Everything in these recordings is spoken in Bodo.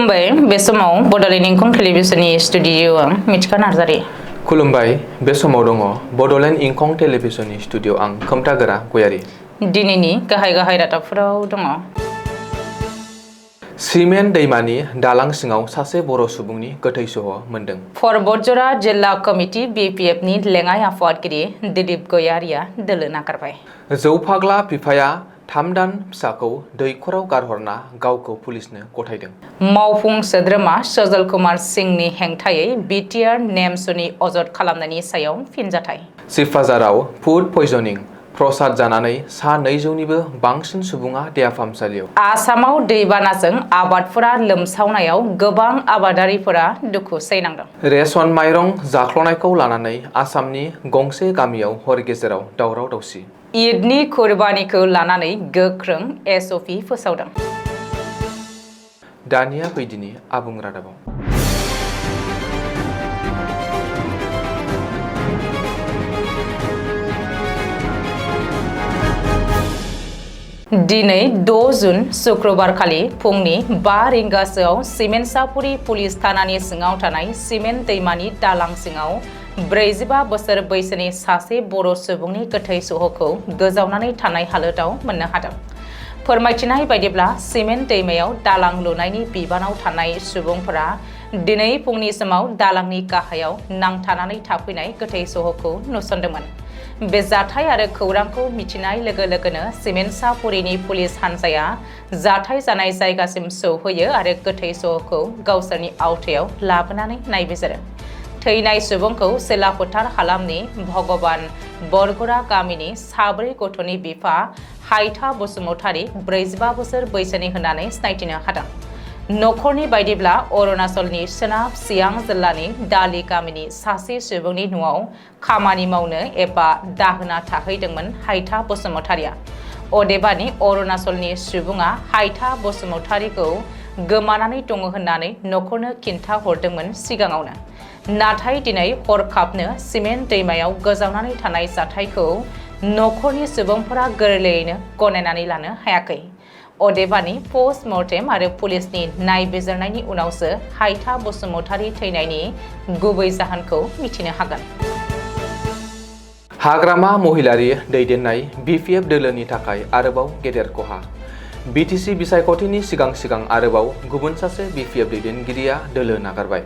खुलुमबाय बे समाव बड'लेण्ड इंखं टेलिभिजननि स्टुडिअ आं मिथिखा नार्जारि। खुलुमबाय बे समाव दङ बड'लेण्ड इंखं टेलिभिजननि स्टुडिअ आं खोमथागोरा गयारि। दिनैनि गाहाय रादाबफोराव दङ। सिमेन्ट दैमानि दालां सिङाव सासे बर' सुबुंनि गोथै सह मोनदों। परबतजरा जिल्ला कमिटि बिपिएफनि लेङाइ आफादगिरि दिलीप गयारिया दोलो नागारबाय। जौ फाग्ला बिफाया 3 दान फिसाखौ दैखराव गारहरना गावखौ पुलिसनो गथायदों। मावफुं सोद्रोमा सजल कुमार सिंहनि हेंथायै बिटिआर नेमसुनि अजद खालामनायनि सायाव फिनजाथाय। सिफाझाराव फुड पयजनिं प्रसाद जानानै सा 200निबो बांसिन सुबुङा देहा फाहामसालियाव। आसामाव दैबानाजों आबादफोरा लोमसावनायाव गोबां आबादारिफोरा दुखु सैनांदों। रेशन माइरं जाख्ल'नायखौ लानानै आसामनि गंसे गामियाव हर गेजेराव दावराव दावसि। ईदनि कुर्बानिखौ लानानै गोख्रों एसअपि फोसावदों। दानिया बैदिनि आबुं रादाबाव। दिनै 6 जुन शुक्रबारखालि फुंनि 5 रिंगासोआव सिमेन्टसापुरि पुलिस थानानि सिङाव थानाय सिमेन्ट दैमानि दालां सिङाव 45 बोसोर बैसोनि सासे बर' सुबुंनि गोथै सहखौ गोजावनानै थानाय हालोदाव मोननो हादों। फोरमायथिनाय बायदिब्ला सिमेन्ट दैमायाव दालां लुनायनि बिबानाव थानाय सुबुंफोरा दिनै फुंनि समाव दालांनि गाहायाव नांथानानै थाफैनाय गोथै सहखौ नुसनदोंमोन। बे जाथाय आरो खौरांखौ मिथिनाय लोगो लोगोनो सिमेन्टसापुरिनि पुलिस हान्जाया जाथाय जानाय जायगासिम सौहैयो आरो गोथै सहखौ गावसोरनि आवथायाव लाबोनानै नायबिजिरो। थैनाय सुबुंखौ सिलाफोथार हालामनि भगबान बरगुरा गामिनि 4 गथ'नि बिफा हायथा बसुमतारी 45 बोसोर बैसोनि होननानै सिनायथिनो हादों। नखरनि बायदिब्ला अरुणाचलनि सोनाब सियां जिल्लानि दालि गामिनि सासे सुबुंनि न'आव खामानि मावनो एबा दाहोना थाहैदोंमोन हायथा बसुमतारीया। अदेबानि अरुणाचलनि सुबुङा हायथा बसुमतारीखौ गोमानानै दङ होननानै नखरनो खिन्था हरदोंमोन सिगाङावनो। नाथाय दिनै हरखाबनो सिमेन्ट दैमायाव गोजावनानै थानाय जाथायखौ नखरनि सुबुंफोरा गोरलैयैनो गनायनानै लानो हायाखै। अदेबानि पस्ट मर्टेम आरो पुलिसनि नायबिजिरनायनि उनावसो हायथा बसुमतारी थैनायनि गुबै जाहोनखौ मिथिनो हागोन। हाग्रामा महिलारि दैदेननाय बिपिएफ दोलोनि थाखाय आरोबाव गेदेर खहा। बिटिसि बिसायख'थिनि सिगां आरोबाव गुबुन सासे बिपिएफ दैदेनगिरिया दोलो नागारबाय।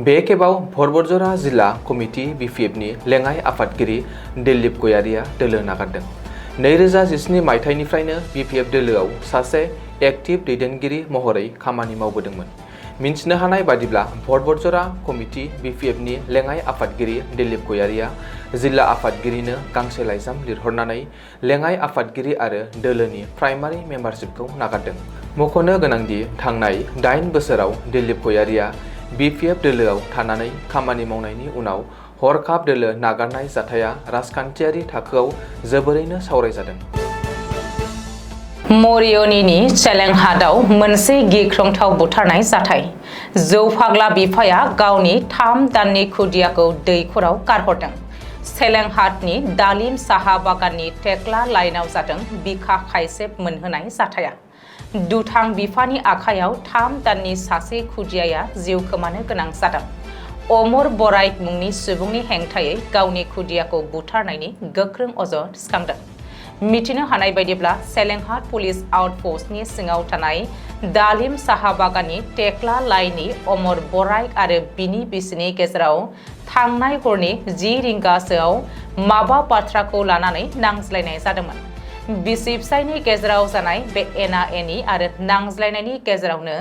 बे खेबाव परबतजरा जिल्ला कमिटि बिपिएफनि लेङाइ आफादगिरि दिलीप गयारिया दोलो नागारदों। 2017 मायथाइनिफ्रायनो बिपिएफ दोलोआव सासे एक्टिभ दैदेनगिरि महरै खामानि मावबोदोंमोन। मिन्थिनो हानाय बादिब्ला परबतजरा कमिटि बिपिएफनि लेङाइ आफादगिरि दिलीप गयारिया जिल्ला आफादगिरिनो गांसे लाइजाम लिरहरनानै लेङाइ आफादगिरि आरो दोलोनि प्राइमारि मेम्बारशिपखौ नागारदों। मख'नो गोनांदि थांनाय 8 बोसोराव दिलीप गयारिया बिपिएफ दोलोआव थानानै खामानि मावनायनि उनाव हरखाब दोलो नागारनाय जाथाया राजखान्थियारि थाखोआव जोबोरैनो सावरायजादों। मरियनीनि चेलेंहाटआव मोनसे गिख्रंथाव बुथारनाय जाथाय। जौ फाग्ला बिफाया गावनि 3 दाननि खुदियाखौ दैखराव गारहरदों। चेलेंहाटनि दालिम साहा बागाननि टेक्ला लाइनआव जादों बिखा खायसेब मोनहोनाय जाथाया। दुथां बिफानि आखायाव 3 दाननि सासे खुदियाया जिउ खोमानो गोनां जादों। अमर बराइक मुंनि सुबुंनि हेंथायै गावनि खुदियाखौ बुथारनायनि गोख्रों अजद थिखांदों। मिथिनो हानाय बायदिब्ला चेलेंहाट पुलिस आउटपस्टनि सिङाव थानाय दालिम साहा बागाननि टेक्ला लाइननि अमर बराइक आरो बिनि बिसिनि गेजेराव थांनाय हरनि 10 रिंगासोआव माबा बाथ्राखौ लानानै नांज्लायनाय जादोंमोन। बिसि फिसायनि गेजेराव जानाय बे एना एनि आरो नांज्लायनायनि गेजेरावनो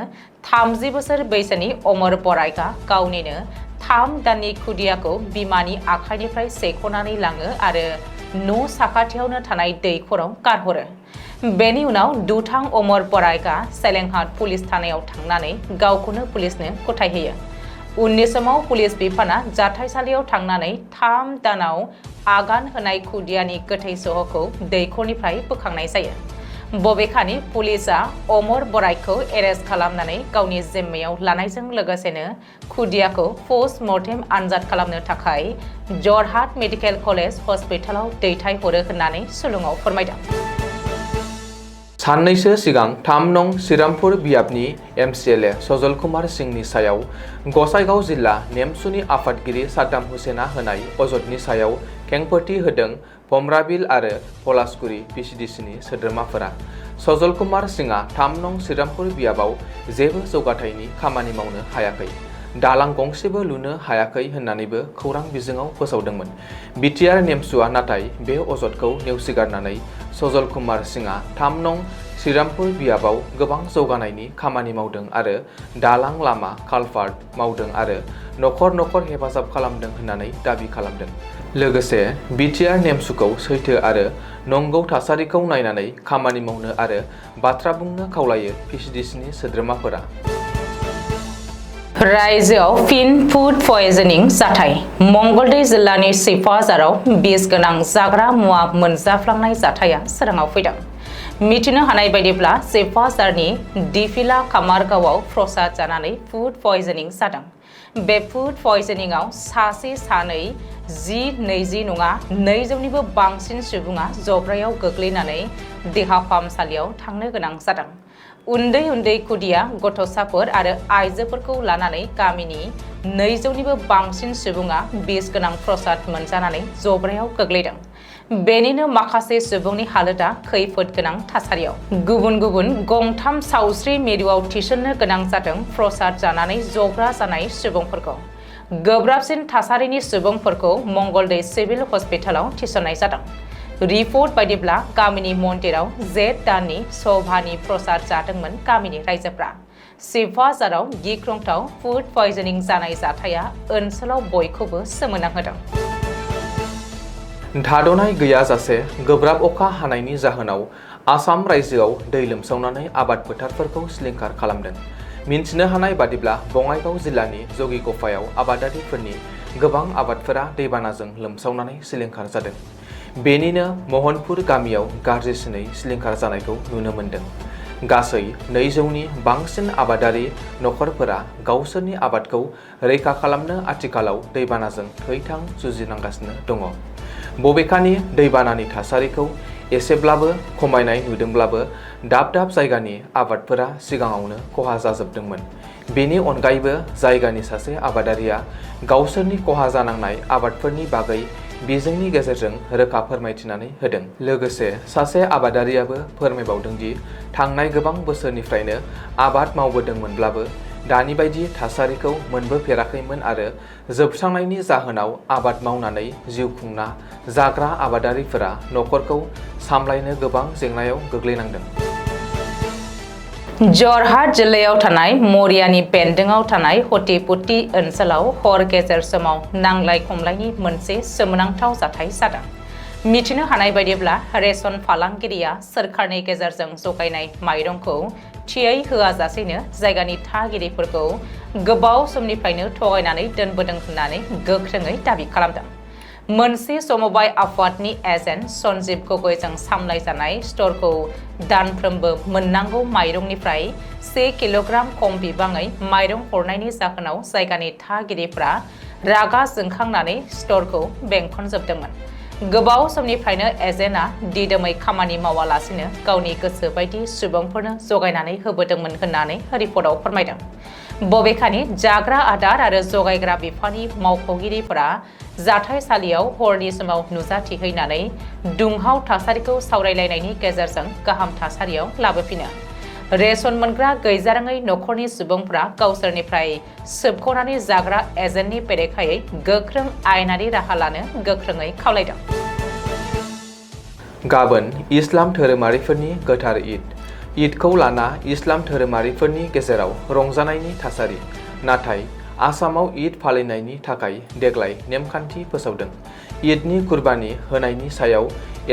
30 बोसोर बैसोनि अमर बराइकआ गावनिनो 3 दाननि खुदियाखौ बिमानि आखाइनिफ्राय सेख'नानै लाङो आरो न' साखाथियावनो थानाय दैखराव गारहरो। बेनि उनाव दुथां अमर बराइकआ चेलेंहाट पुलिस थानायाव थांनानै गावखौनो पुलिसनो गथायहोयो। उननि समाव पुलिस बिफाना जाथायसालियाव थांनानै 3 दानाव आगान होनाय खुदियानि गोथै सहखौ दैखरनिफ्राय बोखांनाय जायो। बबेखानि पुलिसआ अमर बराइकखौ एरेस्ट खालामनानै गावनि जिम्मायाव लानायजों लोगोसेनो खुदियाखौ पस्ट मर्टेम आनजाद खालामनो थाखाय जरहाट मेडिकेल कलेज हस्पिटालाव दैथायहरो होननानै सुलुङाव फोरमायदों। साननैसो सिगां 3 नं श्रीरामपुर बियाबनि MCLA सजल कुमार सिंहनि सायाव गसाइगाव जिल्ला नेमसुनि आफादगिरि साद्दाम हुसेना होनाय अजदनि सायाव खेंफोरथि होदों भमराबिल आरो पलासगुरि PCDCनि सोद्रोमाफोरा। सजल कुमार सिंहआ 3 नं श्रीरामपुर बियाबाव जेबो जौगाथायनि खामानि मावनो हायाखै, दालां गंसेबो लुनो हायाखै होननानैबो खौरां बिजोङाव फोसावदोंमोन। बिटिआर नेमसुआ नाथाय बे अजदखौ नेवसिगारनानै सजल कुमार सिंहआ 3 नं श्रीरामपुर बियाबाव गोबां जौगानायनि खामानि मावदों आरो दालां लामा कालभार्ट मावदों आरो नखर नखर हेफाजाब खालामदों होननानै दाबि खालामदों। लोगोसे बिटिआर नेमसुखौ सैथो आरो नंगौ थासारिखौ नायनानै खामानि मावनो आरो बाथ्रा बुंनो खावलायो PCDCनि सोद्रोमाफोरा। रायजोआव फिन फुड पयजनिं जाथाय। मंगलदै जिल्लानि सिफाजाराव बिस गोनां जाग्रा मुवा मोनजाफ्लांनाय जाथाया सोराङाव फैदों। मिथिनो हानाय बायदिब्ला सिफाजारनि दिफिला कामारगावआव प्रसाद जानानै फुड पयजनिं जादों। बे फुड पयजनिंआव सासे सानै 10-20 नङा 200निबो बांसिन सुबुङा जब्रायाव गोग्लैनानै देहा फाहामसालियाव थांनो गोनां जादों। उन्दै उन्दै खुदिया गथ'साफोर आरो आइजोफोरखौ लानानै गामिनि 200निबो बांसिन सुबुङा बिस गोनां प्रसाद मोनजानानै जब्रायाव गोग्लैदों। बेनिनो माखासे सुबुंनि हालोदा खैफोद गोनां थासारियाव। गुबुन गुबुन गंथाम सावस्रि मिरुआव थिसननो गोनां जादों प्रसाद जानानै जब्रा जानाय सुबुंफोरखौ। गोब्राबसिन थासारिनि सुबुंफोरखौ मंगलदै सिभिल हस्पिटालाव थिसननाय जादों। रिपर्ट बायदिब्ला गामिनि मन्दिराव जेठ दाननि सभानि प्रसाद जादोंमोन गामिनि रायजोफ्रा। सिफाजाराव गिख्रंथाव फुड पयजनिं जानाय जाथाया ओनसोलाव बयखौबो सोमोनांहोदों। थाद'नाय गैयाजासे गोब्राब अखा हानायनि जाहोनाव आसाम रायजोआव दै लोमसावनानै आबाद फोथारफोरखौ सिलिंखार खालामदों। मिन्थिनो हानाय बादिब्ला बङाइगाव जिल्लानि जगिगफायाव आबादारिफोरनि गोबां आबादफोरा दैबानाजों लोमसावनानै सिलिंखार जादों। बेनिनो महनपुर गामियाव गाज्रिसिनै सिलिंखार जानायखौ नुनो मोन्दों। गासै 200नि बांसिन आबादारि नखरफोरा गावसोरनि आबादखौ रैखा खालामनो आथिखालाव दैबानाजों थै-थां जुजिनांगासिनो दङ। बबेखानि दैबानानि थासारिखौ एसेब्लाबो खमायनाय नुदोंब्लाबो दाब दाब जायगानि आबादफोरा सिगाङावनो खहा जाजोबदोंमोन। बेनि अनगायैबो जायगानि सासे आबादारिया गावसोरनि खहा जानांनाय आबादफोरनि बागै बिजोंनि गेजेरजों रोखा फोरमायथिनानै होदों। लोगोसे सासे आबादारियाबो फोरमायबावदों दि थांनाय गोबां बोसोरनिफ्रायनो आबाद मावबोदोंमोनब्लाबो दानि बायदि थासारिखौ मोनबोफेराखैमोन आरो जोबस्रांनायनि जाहोनाव आबाद मावनानै जिउ खुंना जाग्रा आबादारिफोरा नखरखौ सामलायनो गोबां जेंनायाव गोग्लैनांदों। जरहाट जिल्लायाव थानाय मरियानि बेन्दोंआव थानाय हटिपुटि ओनसोलाव हर गेजेर समाव नांलाय खमलायनि मोनसे सोमोनांथाव जाथाय जादों। मिथिनो हानाय बायदिब्ला रेशन फालांगिरिया सोरखारनि गेजेरजों जगायनाय माइरंखौ थियै होआजासेनो जायगानि थागिरिफोरखौ गोबाव समनिफ्रायनो थगायनानै दोनबोदों होननानै गोख्रोङै दाबि खालामदों। मोनसे समबाय आफादनि एजेन्ट सन्जीब गगैजों सामलायजानाय स्टरखौ दानफ्रोमबो मोननांगौ माइरंनिफ्राय 1 किल'ग्राम खम बिबाङै माइरं हरनायनि जाहोनाव जायगानि थागिरिफ्रा रागा जोंखांनानै स्टरखौ बेंखनजोबदोंमोन। गोबाव समनिफ्रायनो एजेन्टआ दिदोमै खामानि मावालासिनो गावनि गोसो बायदि सुबुंफोरनो जगायनानै होबोदोंमोन होननानै रिपर्टआव फोरमायदों। बबेखानि जाग्रा आदार आरो जगायग्रा बिफाननि मावख'गिरिफोरा जाथायसालियाव हरनि समाव नुजाथिहैनानै दुंहाव थासारिखौ सावरायलायनायनि गेजेरजों गाहाम थासारियाव लाबोफिनो। रेशन मोनग्रा गैजारोङै नखरनि सुबुंफ्रा गावसोरनिफ्राय सोबख'नानै जाग्रा एजेन्टनि बेरेखायै गोख्रों आयेनारि राहा लानो गोख्रोङै खावलायदों। गाबोन इस्लाम धोरोमारिफोरनि गोथार ईदखौ लाना इस्लाम धोरोमारिफोरनि गेजेराव रंजानायनि थासारि। नाथाय आसामाव ईद फालिनायनि थाखाय देग्लाय नेमखान्थि फोसावदों। ईदनि कुर्बानि होनायनि सायाव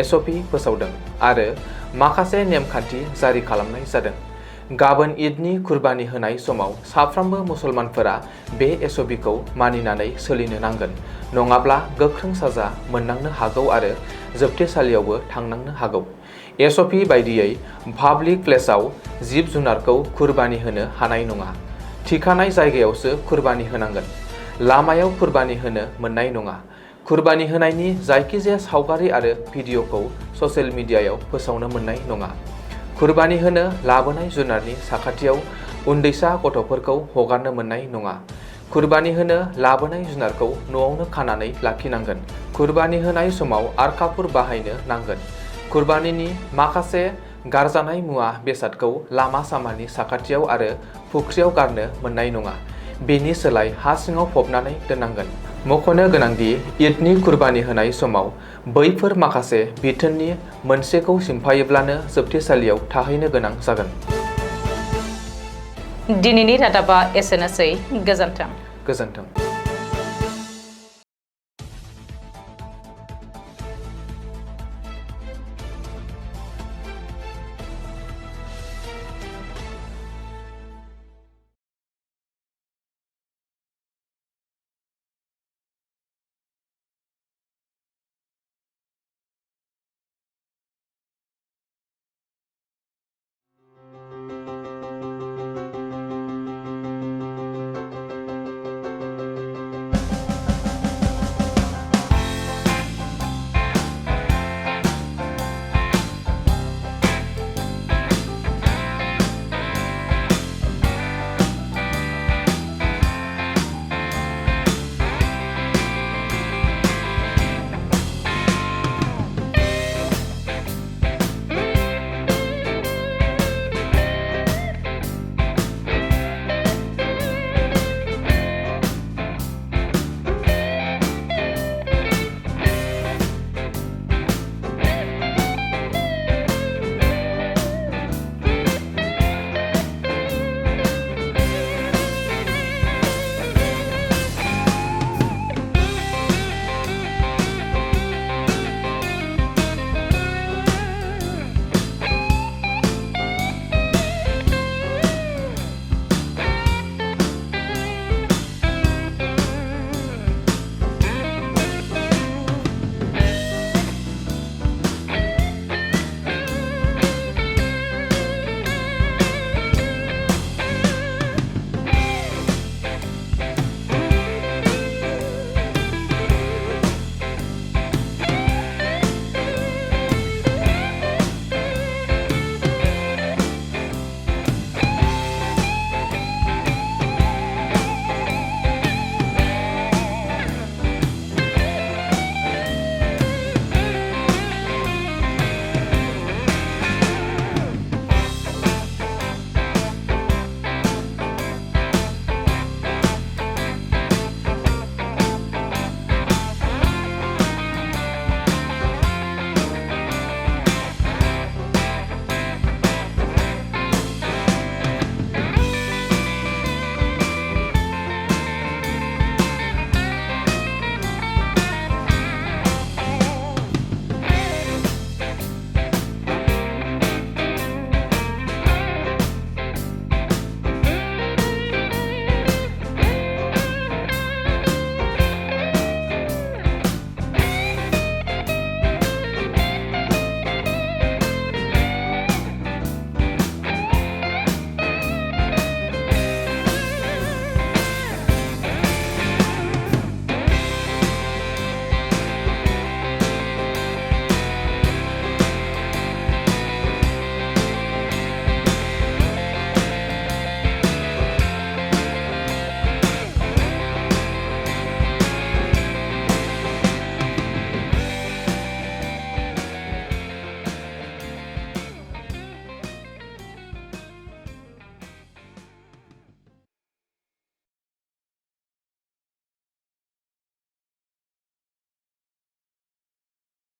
SOP फोसावदों आरो माखासे नेमखान्थि जारि खालामनाय जादों। गाबोन ईदनि कुर्बानि होनाय समाव साफ्रोमबो मुसलमानफोरा बे SOPखौ मानिनानै सोलिनो नांगोन, नङाब्ला गोख्रों साजा मोननांनो हागौ आरो जोबथेसालियावबो थांनांनो हागौ। SOP बायदियै पाब्लिक प्लेसआव जिब जुनारखौ कुर्बानि होनो हानाय नङा। थिखानाय जायगायावसो कुर्बानि होनांगोन। लामायाव कुर्बानि होनो मोननाय नङा। कुर्बानि होनायनि जायखिजाया सावगारि आरो भिडिअ'खौ ससियेल मिडियायाव फोसावनो मोननाय नङा। कुरबानी होनो लाबोनाय जुनारनि साखाथियाव उन्दैसा गथ'फोरखौ हगारनो मोननाय नङा। कुरबानी होनो लाबोनाय जुनारखौ न'आवनो खानानै लाखिनांगोन। कुरबानी होनाय समाव आरखाफोर बाहायनो नांगोन। कुरबानीनि माखासे गारजानाय मुवा बेसादखौ लामा सामानि साखाथियाव आरो फुख्रियाव गारनो मोननाय नङा। बेनि सोलाय हा सिङाव फबनानै दोननांगोन। मख'नो गोनांदि ईदनि कुरबानी होनाय समाव बैफोर माखासे बिथोननि मोनसेखौ सिमफायोब्लानो जोबथेसालियाव थाहैनो गोनां जागोन। दिनैनि रादाबा एसेनोसै। गोजोन्थों। गोजोन्थों।